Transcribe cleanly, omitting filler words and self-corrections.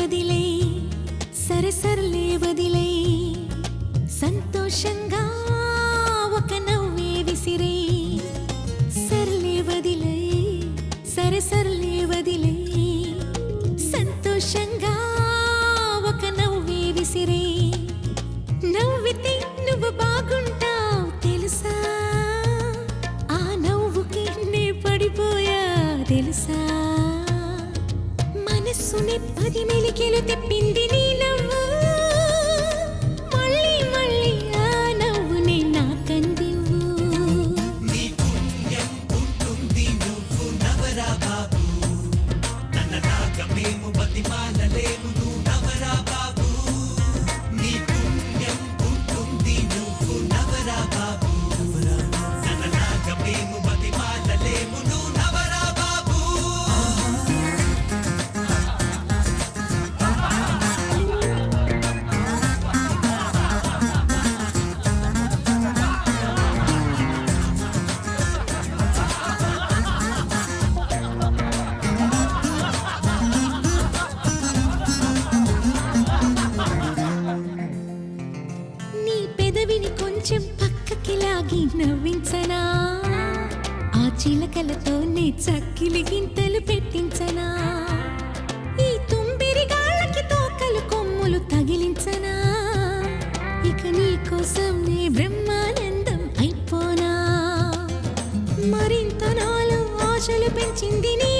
వదిలే సరసరలే వదిలే సంతోషంగా ఒక నవ్వే విసిరే సర్లే వదిలే సరసరలే వదిలే సంతోషంగా ఒక నవ్వే విసిరే నవ్వితే నువ్వు బాగుంటావు తెలుసా ఆ నవ్వుకి నే పడిపోయా తెలుసా మనస్సుని 10 మెలికలు తెప్పింది నీ నవ్వు మళ్ళీ మళ్ళీ ఆ నవ్వుని నాకందివ్వు నీ పుణ్యం ఉంటుంది నువ్వు నవరా బాబు నన్న నాగమేము బతిమాలలేము నువ్వు నవరా బాబు నీ పుణ్యం ఉంటుంది నువ్వు నవరా బాబు నన్న నాగమేము బతిమాలలేము నువ్వు నవరా బాబు నీ పెదవిని కొంచెం పక్కకి లాగి నవ్వించనా ఆ చిలకలతో నీ చక్కిలి గింతలు పెట్టించనా ఈ తుంబిరి గాళ్ళకి తోకలు కొమ్ములు తగిలించనా ఇక నీ కోసం నీ బ్రహ్మానందం అయిపోనా మరింత నాలో ఆశలు పెంచింది నీ